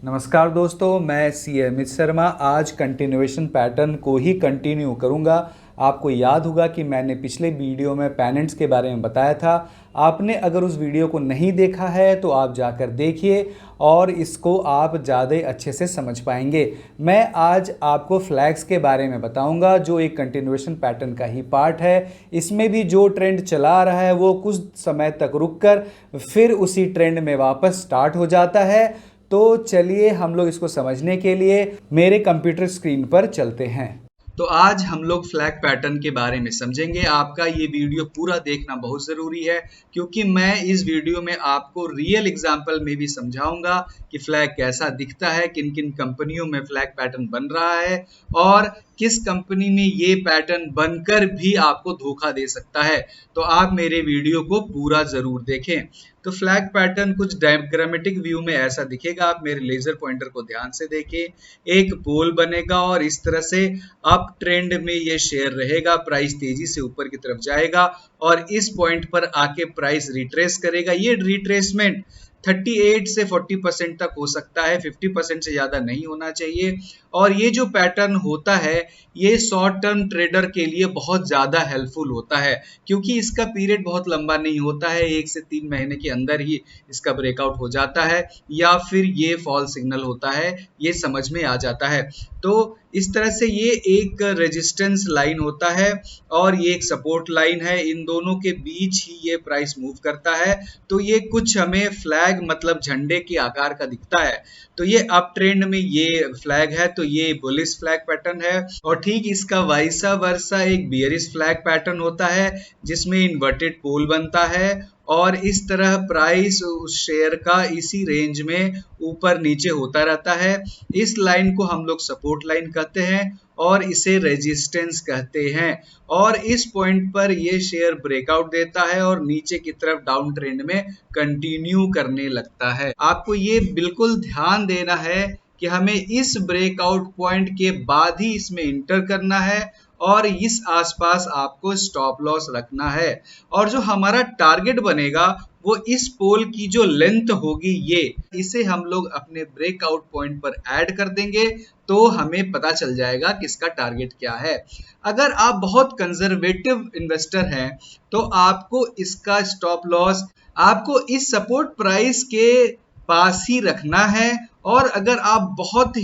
नमस्कार दोस्तों, मैं अमित शर्मा आज कंटिन्यूएशन पैटर्न को ही कंटिन्यू करूंगा। आपको याद होगा कि मैंने पिछले वीडियो में पेनेंट्स के बारे में बताया था। आपने अगर उस वीडियो को नहीं देखा है तो आप जाकर देखिए और इसको आप ज़्यादा अच्छे से समझ पाएंगे। मैं आज आपको फ्लैग्स के बारे में बताऊंगा जो एक कंटिन्यूएशन पैटर्न का ही पार्ट है। इसमें भी जो ट्रेंड चला रहा है वो कुछ समय तक रुककर फिर उसी ट्रेंड में वापस स्टार्ट हो जाता है। तो चलिए हम लोग इसको समझने के लिए मेरे कंप्यूटर स्क्रीन पर चलते हैं। तो आज हम लोग फ्लैग पैटर्न के बारे में समझेंगे। आपका ये वीडियो पूरा देखना बहुत ज़रूरी है क्योंकि मैं इस वीडियो में आपको रियल एग्जांपल में भी समझाऊंगा कि फ्लैग कैसा दिखता है, किन किन कंपनियों में फ्लैग पैटर्न बन रहा है और किस कंपनी में ये पैटर्न बनकर भी आपको धोखा दे सकता है। तो आप मेरे वीडियो को पूरा ज़रूर देखें। तो फ्लैग पैटर्न कुछ डायग्रामेटिक व्यू में ऐसा दिखेगा। आप मेरे लेजर पॉइंटर को ध्यान से देखें। एक पोल बनेगा और इस तरह से अप ट्रेंड में ये शेयर रहेगा, प्राइस तेजी से ऊपर की तरफ जाएगा और इस पॉइंट पर आके प्राइस रिट्रेस करेगा। ये रिट्रेसमेंट 38 से 40% तक हो सकता है, 50% से ज्यादा नहीं होना चाहिए। और ये जो पैटर्न होता है ये शॉर्ट टर्म ट्रेडर के लिए बहुत ज्यादा हेल्पफुल होता है क्योंकि इसका पीरियड बहुत लंबा नहीं होता है, 1 से 3 महीने के अंदर ही इसका ब्रेकआउट हो जाता है या फिर ये फॉल सिग्नल होता है, ये समझ में आ जाता है। तो इस तरह से ये एक रेजिस्टेंस लाइन होता है और ये एक सपोर्ट लाइन है, इन दोनों के बीच ही ये प्राइस मूव करता है। तो ये कुछ हमें फ्लैग मतलब झंडे के आकार का दिखता है। तो ये अप ट्रेंड में ये फ्लैग है, तो ये बुलिश फ्लैग पैटर्न है। और ठीक इसका वाइसा वर्सा एक बियरिश फ्लैग पैटर्न होता है जिसमें इन्वर्टेड पोल बनता है और इस तरह प्राइस उस शेयर का इसी रेंज में ऊपर नीचे होता रहता है। इस लाइन को हम लोग सपोर्ट लाइन कहते हैं और इसे रेजिस्टेंस कहते हैं। और इस पॉइंट पर ये शेयर ब्रेकआउट देता है और नीचे की तरफ डाउन ट्रेंड में कंटिन्यू करने लगता है। आपको ये बिल्कुल ध्यान देना है कि हमें इस ब्रेकआउट पॉइंट के बाद ही इसमें इंटर करना है और इस आसपास आपको स्टॉप लॉस रखना है। और जो हमारा टारगेट बनेगा वो इस पोल की जो लेंथ होगी ये इसे हम लोग अपने ब्रेकआउट पॉइंट पर ऐड कर देंगे तो हमें पता चल जाएगा कि इसका टारगेट क्या है। अगर आप बहुत कंजर्वेटिव इन्वेस्टर हैं तो आपको इसका स्टॉप लॉस आपको इस सपोर्ट प्राइस के पास ही रखना है। और अगर आप बहुत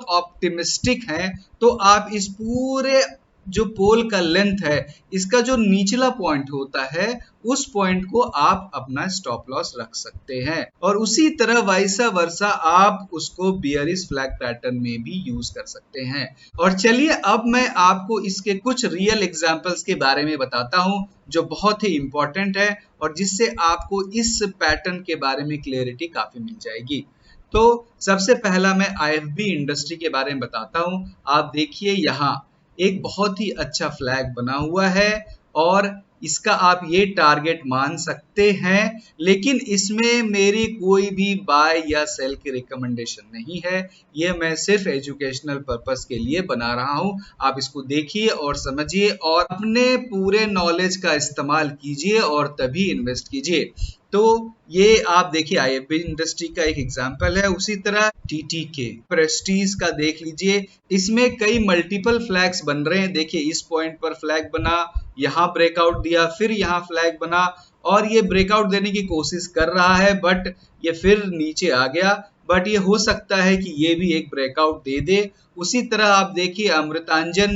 ऑप्टिमिस्टिक हैं तो आप इस पूरे जो पोल का लेंथ है इसका जो निचला पॉइंट होता है उस पॉइंट को आप अपना स्टॉप लॉस रख सकते हैं। और उसी तरह वाइसा वर्सा आप उसको बियरिश फ्लैग पैटर्न में भी यूज कर सकते हैं। और चलिए अब मैं आपको इसके कुछ रियल एग्जांपल्स के बारे में बताता हूं जो बहुत ही इंपॉर्टेंट है और जिससे आपको इस पैटर्न के बारे में क्लियरिटी काफी मिल जाएगी। तो सबसे पहला मैं आईएफबी इंडस्ट्री के बारे में बताता हूं। आप देखिए यहाँ एक बहुत ही अच्छा फ्लैग बना हुआ है और इसका आप ये टारगेट मान सकते हैं, लेकिन इसमें मेरी कोई भी बाय या सेल की रिकमेंडेशन नहीं है। ये मैं सिर्फ एजुकेशनल पर्पस के लिए बना रहा हूं। आप इसको देखिए और समझिए और अपने पूरे नॉलेज का इस्तेमाल कीजिए और तभी इन्वेस्ट कीजिए। तो ये आप देखिए आईएफबी इंडस्ट्री का एक एग्जांपल है। उसी तरह टीटीके प्रेस्टीज का देख लीजिए, इसमें कई मल्टीपल फ्लैग्स बन रहे हैं। देखिए इस पॉइंट पर फ्लैग बना, यहाँ ब्रेकआउट दिया, फिर यहाँ फ्लैग बना और ये ब्रेकआउट देने की कोशिश कर रहा है बट ये फिर नीचे आ गया। बट ये हो सकता है कि ये भी एक ब्रेकआउट दे दे। उसी तरह आप देखिए अमृतांजन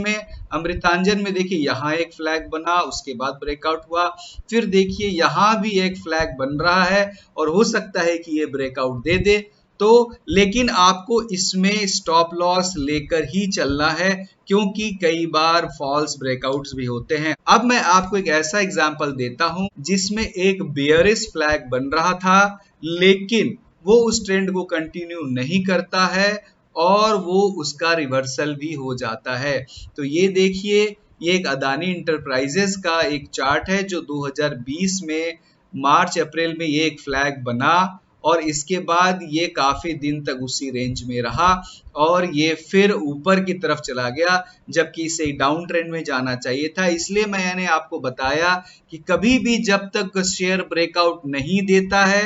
में देखिए यहाँ एक फ्लैग बना, उसके बाद ब्रेकआउट हुआ, फिर देखिए यहाँ भी एक फ्लैग बन रहा है और हो सकता है कि ये ब्रेकआउट दे दे। तो लेकिन आपको इसमें स्टॉप लॉस लेकर ही चलना है क्योंकि कई बार फॉल्स ब्रेकआउट्स भी होते हैं। अब मैं आपको एक ऐसा एग्जांपल देता हूं जिसमें एक बेयरिश फ्लैग बन रहा था लेकिन वो उस ट्रेंड को कंटिन्यू नहीं करता है और वो उसका रिवर्सल भी हो जाता है। तो ये देखिए ये एक अदानी इंटरप्राइजेस का एक चार्ट है जो 2020 में मार्च अप्रैल में ये एक फ्लैग बना और इसके बाद ये काफी दिन तक उसी रेंज में रहा और ये फिर ऊपर की तरफ चला गया जबकि इसे डाउन ट्रेंड में जाना चाहिए था। इसलिए मैंने आपको बताया कि कभी भी जब तक शेयर ब्रेकआउट नहीं देता है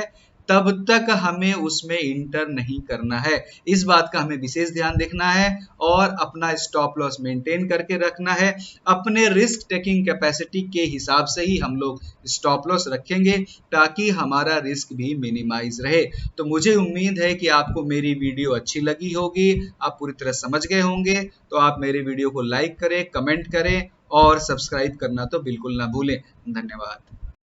तब तक हमें उसमें इंटर नहीं करना है। इस बात का हमें विशेष ध्यान देखना है और अपना स्टॉप लॉस मेंटेन करके रखना है। अपने रिस्क टेकिंग कैपेसिटी के हिसाब से ही हम लोग स्टॉप लॉस रखेंगे ताकि हमारा रिस्क भी मिनिमाइज रहे। तो मुझे उम्मीद है कि आपको मेरी वीडियो अच्छी लगी होगी, आप पूरी तरह समझ गए होंगे। तो आप मेरे वीडियो को लाइक करें, कमेंट करें और सब्सक्राइब करना तो बिल्कुल ना भूलें। धन्यवाद।